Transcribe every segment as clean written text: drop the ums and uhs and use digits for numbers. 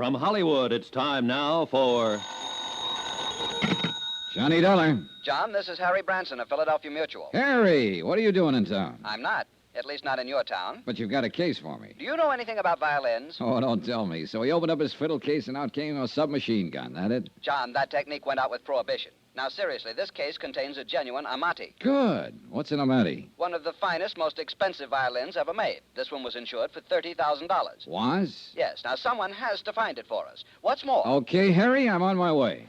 From Hollywood, it's time now for... Johnny Dollar. John, this is Harry Branson of Philadelphia Mutual. Harry, what are you doing in town? I'm not. At least not in your town. But you've got a case for me. Do you know anything about violins? Oh, don't tell me. So he opened up his fiddle case and out came a submachine gun, that it? John, that technique went out with Prohibition. Now, seriously, this case contains a genuine Amati. Good. What's an Amati? One of the finest, most expensive violins ever made. This one was insured for $30,000. Was? Yes. Now, someone has to find it for us. What's more... Okay, Harry, I'm on my way.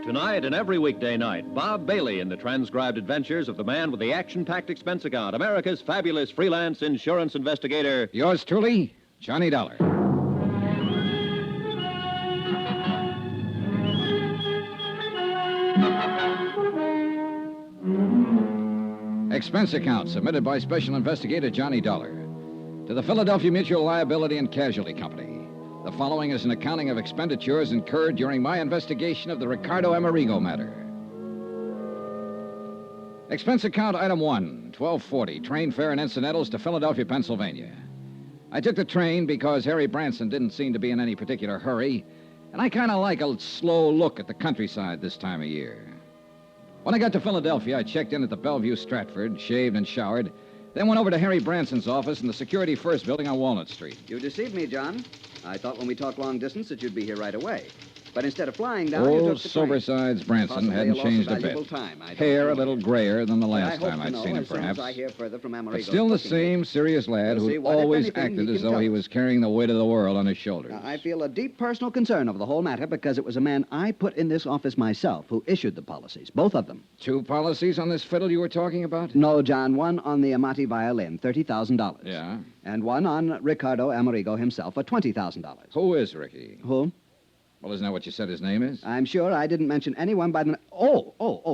Tonight and every weekday night, Bob Bailey in the transcribed adventures of the man with the action-packed expense account, America's fabulous freelance insurance investigator. Yours truly, Johnny Dollar. Expense account submitted by Special Investigator Johnny Dollar to the Philadelphia Mutual Liability and Casualty Company. The following is an accounting of expenditures incurred during my investigation of the Ricardo Amerigo matter. Expense account item 1, $12.40, train fare and incidentals to Philadelphia, Pennsylvania. I took the train because Harry Branson didn't seem to be in any particular hurry, and I kind of like a slow look at the countryside this time of year. When I got to Philadelphia, I checked in at the Bellevue Stratford, shaved and showered, then went over to Harry Branson's office in the Security First building on Walnut Street. You deceived me, John. I thought when we talked long distance that you'd be here right away. But instead of flying down, you took Old the sober-sides Branson Possibly hadn't a loss of changed a valuable bit. time. I don't Hair know. a little grayer than the I last hope time to I'd know seen him, as soon perhaps. as I hear further from But Amerigo. still the same serious lad We'll see who what, if always anything, acted he as can though he tell was carrying the weight of the world on his shoulders. I feel a deep personal concern over the whole matter because it was a man I put in this office myself who issued the policies, both of them. 2 policies on this fiddle you were talking about? No, John, one on the Amati violin, $30,000. Yeah. And one on Ricardo Amerigo himself for $20,000. Who is Ricky? Who? Well, isn't that what you said his name is? I'm sure I didn't mention anyone by the...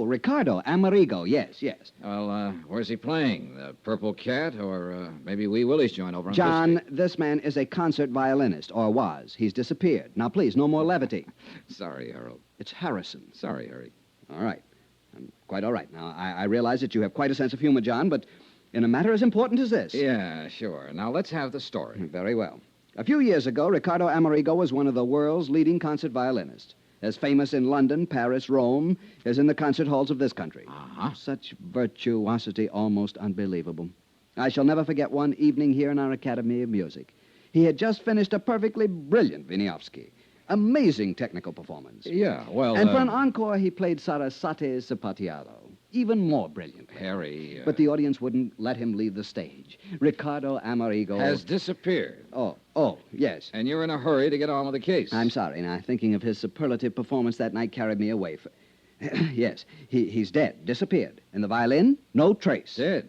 Ricardo Amerigo, yes. Well, where's he playing? The Purple Cat or maybe Wee Willie's joint over on John, Fifth this man is a concert violinist, or was. He's disappeared. Now, please, no more levity. Street? Sorry, Harold. It's Harrison. Sorry, Harry. All right. Quite all right. Now, I realize that you have quite a sense of humor, John, but in a matter as important as this... Yeah, sure. Now, let's have the story. Very well. A few years ago, Ricardo Amerigo was one of the world's leading concert violinists, as famous in London, Paris, Rome, as in the concert halls of this country. Uh-huh. Such virtuosity, almost unbelievable. I shall never forget one evening here in our Academy of Music. He had just finished a perfectly brilliant Wieniawski. Amazing technical performance. Yeah, well... And for an encore, he played Sarasate's Zapatiado. Even more brilliant. Harry... But the audience wouldn't let him leave the stage. Ricardo Amerigo... has disappeared. Oh, yes. And you're in a hurry to get on with the case. I'm sorry. Now, thinking of his superlative performance that night carried me away. Yes, he's dead, disappeared. And the violin, no trace. Dead.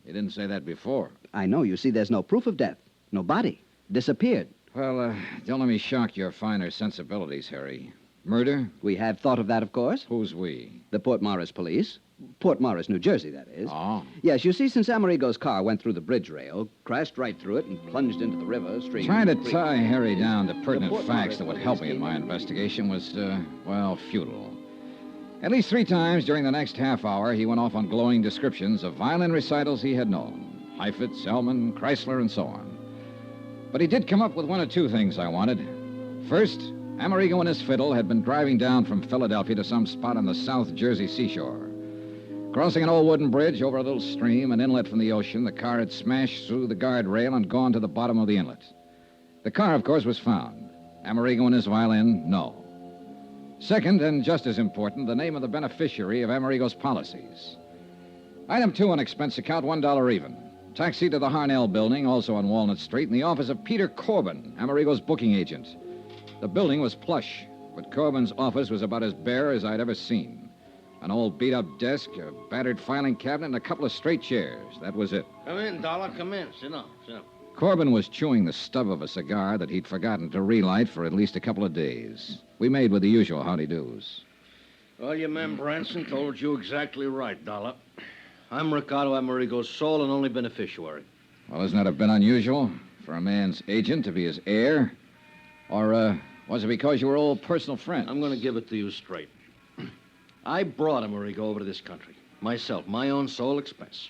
You didn't say that before. I know. You see, there's no proof of death. No body. Disappeared. Well, don't let me shock your finer sensibilities, Harry. Murder? We have thought of that, of course. Who's we? The Port Morris police. Port Morris, New Jersey, that is. Oh. Yes, you see, since Amerigo's car went through the bridge rail, crashed right through it, and plunged into the river, stream... Trying to creek. tie Harry down to pertinent Port facts Morris that would police help me in came my in. investigation was, futile. At least 3 times during the next half hour, he went off on glowing descriptions of violin recitals he had known. Heifetz, Selman, Chrysler, and so on. But he did come up with 1 or 2 things I wanted. First, Amerigo and his fiddle had been driving down from Philadelphia to some spot on the South Jersey seashore. Crossing an old wooden bridge over a little stream, an inlet from the ocean, the car had smashed through the guardrail and gone to the bottom of the inlet. The car, of course, was found. Amerigo and his violin, no. Second, and just as important, the name of the beneficiary of Amerigo's policies. Item 2 on expense account, $1 even. Taxi to the Harnell building, also on Walnut Street, in the office of Peter Corbin, Amerigo's booking agent. The building was plush, but Corbin's office was about as bare as I'd ever seen. An old beat-up desk, a battered filing cabinet, and a couple of straight chairs. That was it. Come in, Dollar. Come in. Sit down. Corbin was chewing the stub of a cigar that he'd forgotten to relight for at least a couple of days. We made with the usual howdy-do's. Well, your man Branson told you exactly right, Dollar. I'm Ricardo Amerigo's sole and only beneficiary. Well, isn't that a bit unusual for a man's agent to be his heir? Or, was it because you were old personal friends? I'm going to give it to you straight. I brought Amerigo over to this country. Myself, my own sole expense.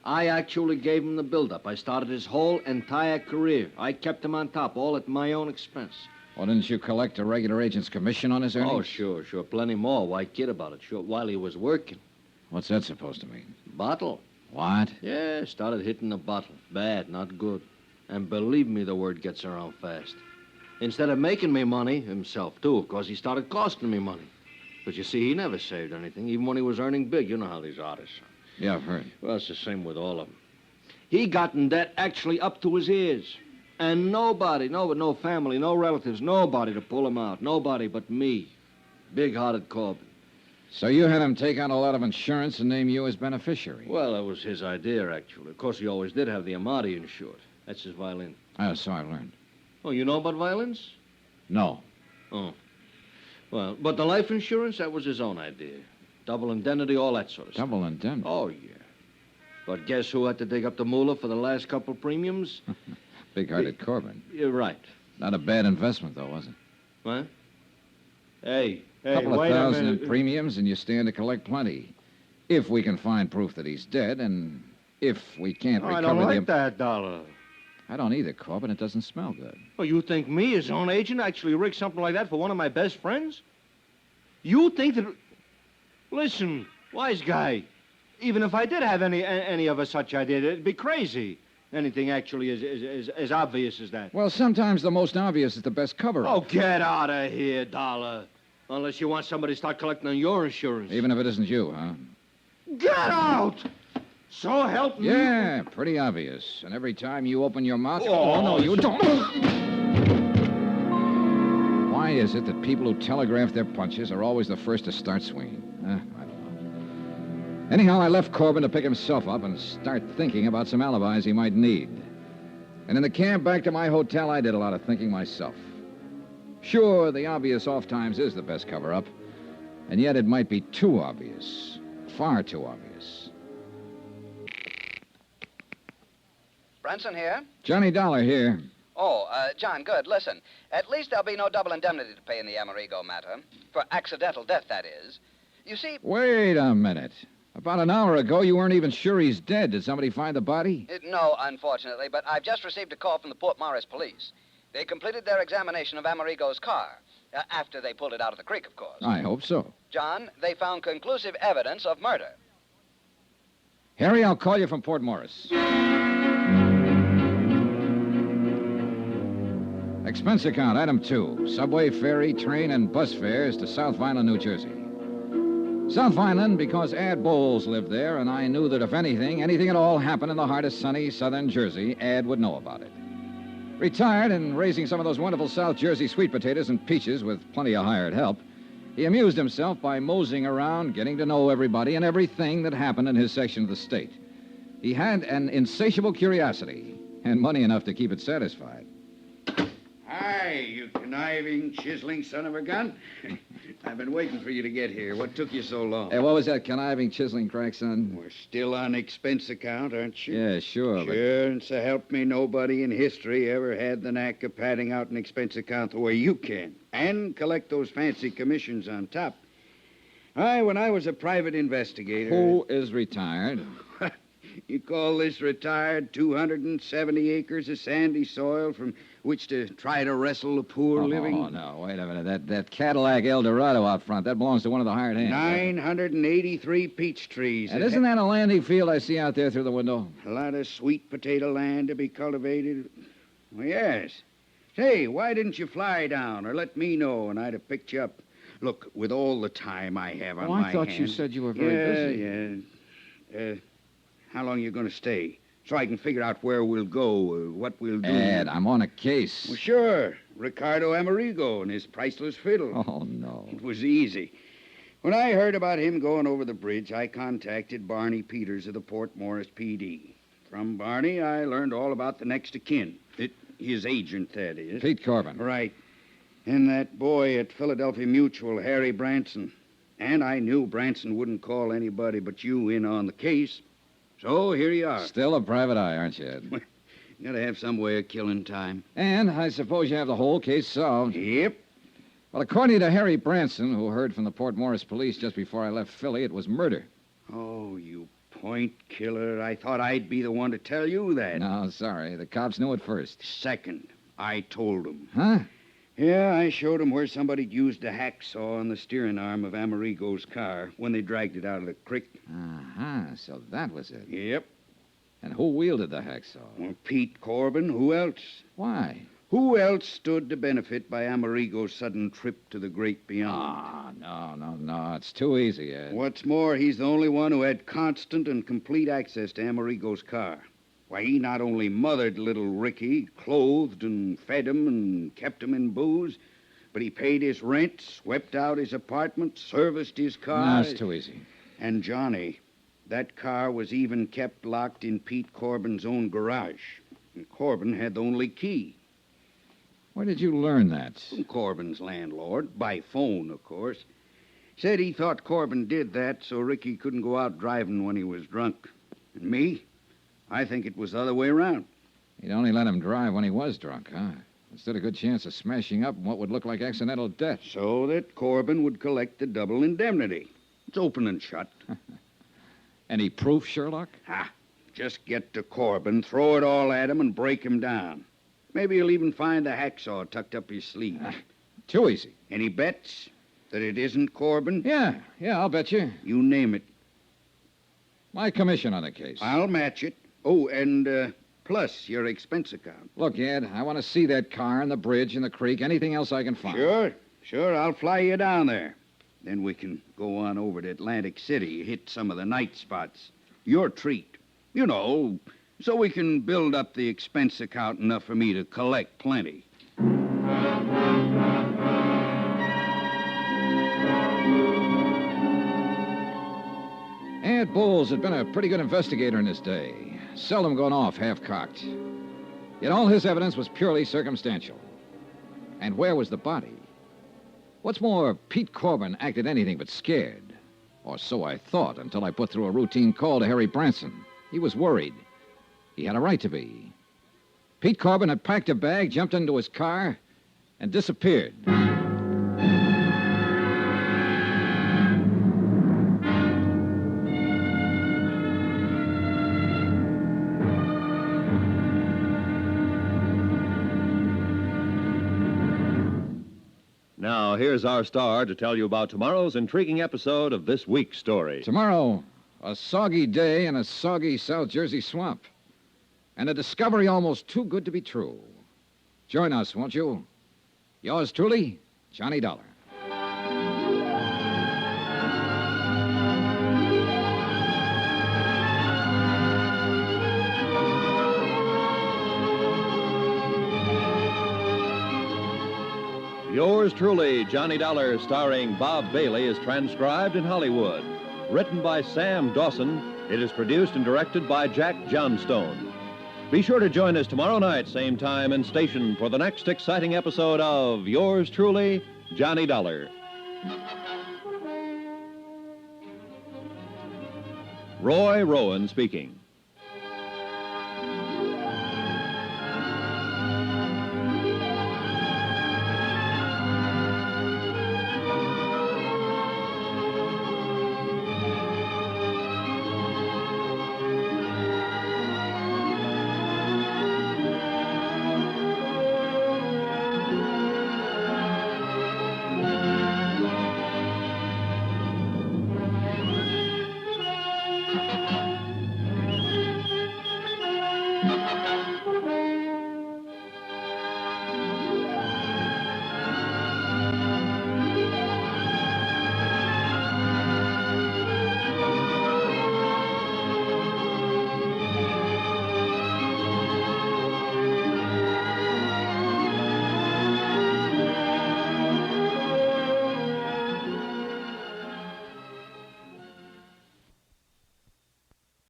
I actually gave him the build-up. I started his whole entire career. I kept him on top, all at my own expense. Well, didn't you collect a regular agent's commission on his earnings? Oh, sure. Plenty more. Why kid about it? Sure, while he was working. What's that supposed to mean? Bottle. What? Yeah, started hitting the bottle. Bad, not good. And believe me, the word gets around fast. Instead of making me money, himself, too, of course, he started costing me money. But you see, he never saved anything, even when he was earning big. You know how these artists are. Yeah, I've heard. Well, it's the same with all of them. He got in debt actually up to his ears. And nobody, no family, no relatives, nobody to pull him out. Nobody but me. Big-hearted Corbin. So you had him take out a lot of insurance and name you as beneficiary? Well, that was his idea, actually. Of course, he always did have the Amati insured. That's his violin. Oh, so I've learned. Oh, you know about violins? No. Oh. Well, but the life insurance, that was his own idea. Double indemnity, all that sort of stuff. Double indemnity? Oh, yeah. But guess who had to dig up the moolah for the last couple premiums? Big-hearted Corbin. You're right. Not a bad investment, though, was it? What? Hey, Couple of wait a thousand in minute. premiums, and you stand to collect plenty. If we can find proof that he's dead, and if we can't Oh, recover I don't the... like that, Dollar. I don't either, Corbin. It doesn't smell good. Oh, you think me, his own agent, actually rigged something like that for one of my best friends? You think that... Listen, wise guy. Even if I did have any of a such idea, it'd be crazy. Anything actually as obvious as that. Well, sometimes the most obvious is the best cover-up. Oh, get out of here, Dollar. Unless you want somebody to start collecting on your insurance. Even if it isn't you, huh? Get out! So help me. Yeah, pretty obvious. And every time you open your mouth... Oh, no, you don't. Why is it that people who telegraph their punches are always the first to start swinging? I don't know. Anyhow, I left Corbin to pick himself up and start thinking about some alibis he might need. And in the cab back to my hotel, I did a lot of thinking myself. Sure, the obvious off times is the best cover-up. And yet it might be too obvious. Far too obvious. Branson here? Johnny Dollar here. Oh, John, good. Listen, at least there'll be no double indemnity to pay in the Amerigo matter. For accidental death, that is. You see... Wait a minute. About an hour ago, you weren't even sure he's dead. Did somebody find the body? No, unfortunately, but I've just received a call from the Port Morris police. They completed their examination of Amerigo's car. After they pulled it out of the creek, of course. I hope so. John, they found conclusive evidence of murder. Harry, I'll call you from Port Morris. Expense account, item 2. Subway, ferry, train, and bus fares to South Vineland, New Jersey. South Vineland because Ad Bowles lived there, and I knew that if anything at all happened in the heart of sunny southern Jersey, Ad would know about it. Retired and raising some of those wonderful South Jersey sweet potatoes and peaches with plenty of hired help, he amused himself by moseying around, getting to know everybody and everything that happened in his section of the state. He had an insatiable curiosity and money enough to keep it satisfied. Hi, you conniving, chiseling son of a gun. I've been waiting for you to get here. What took you so long? Hey, what was that conniving, chiseling crack, son? We're still on expense account, aren't you? Yeah, sure, but... Sure, and so help me, nobody in history ever had the knack of padding out an expense account the way you can. And collect those fancy commissions on top. When I was a private investigator... Who is retired? You call this retired 270 acres of sandy soil from which to try to wrestle the poor living? Oh, no, wait a minute. That Cadillac Eldorado out front, that belongs to one of the hired hands. 983 peach trees. And isn't that a landing field I see out there through the window? A lot of sweet potato land to be cultivated? Well, yes. Say, why didn't you fly down or let me know and I'd have picked you up? Look, with all the time I have on my hands... I thought you said you were very busy. Yeah. How long are you going to stay? So I can figure out where we'll go, what we'll do. Ed, I'm on a case. Well, sure. Ricardo Amerigo and his priceless fiddle. Oh, no. It was easy. When I heard about him going over the bridge, I contacted Barney Peters of the Port Morris PD. From Barney, I learned all about the next of kin. His agent, that is. Pete Corbin. Right. And that boy at Philadelphia Mutual, Harry Branson. And I knew Branson wouldn't call anybody but you in on the case. So here you are. Still a private eye, aren't you, Ed? You gotta have some way of killing time. And I suppose you have the whole case solved. Yep. Well, according to Harry Branson, who heard from the Port Morris police just before I left Philly, it was murder. Oh, you Point killer. I thought I'd be the one to tell you that. No, sorry. The cops knew it first. Second, I told them. Huh? Yeah, I showed them where somebody'd used a hacksaw on the steering arm of Amerigo's car when they dragged it out of the creek. Uh-huh. So that was it. Yep. And who wielded the hacksaw? Well, Pete Corbin. Who else? Why? Who else stood to benefit by Amerigo's sudden trip to the great beyond? No. It's too easy, Ed. What's more, he's the only one who had constant and complete access to Amerigo's car. Why, he not only mothered little Ricky, clothed and fed him and kept him in booze, but he paid his rent, swept out his apartment, serviced his car. No, it's too easy. And Johnny, that car was even kept locked in Pete Corbin's own garage. And Corbin had the only key. Where did you learn that? From Corbin's landlord, by phone, of course. Said he thought Corbin did that so Ricky couldn't go out driving when he was drunk. And me? I think it was the other way around. You'd only let him drive when he was drunk, huh? Instead a good chance of smashing up what would look like accidental death. So that Corbin would collect the double indemnity. It's open and shut. Any proof, Sherlock? Just get to Corbin, throw it all at him, and break him down. Maybe he'll even find the hacksaw tucked up his sleeve. Too easy. Any bets that it isn't Corbin? Yeah, I'll bet you. You name it. My commission on the case. I'll match it. Oh, and plus your expense account. Look, Ed, I want to see that car and the bridge and the creek, anything else I can find. Sure, I'll fly you down there. Then we can go on over to Atlantic City, hit some of the night spots. Your treat. You know, so we can build up the expense account enough for me to collect plenty. Ed Bowles had been a pretty good investigator in his day, seldom gone off half-cocked. Yet all his evidence was purely circumstantial. And where was the body? What's more, Pete Corbin acted anything but scared. Or so I thought until I put through a routine call to Harry Branson. He was worried. He had a right to be. Pete Corbin had packed a bag, jumped into his car, and disappeared. Now, here's our star to tell you about tomorrow's intriguing episode of this week's story. Tomorrow, a soggy day in a soggy South Jersey swamp. And a discovery almost too good to be true. Join us, won't you? Yours truly, Johnny Dollar. Yours truly, Johnny Dollar, starring Bob Bailey, is transcribed in Hollywood. Written by Sam Dawson, it is produced and directed by Jack Johnstone. Be sure to join us tomorrow night, same time and station, for the next exciting episode of Yours truly, Johnny Dollar. Roy Rowan speaking.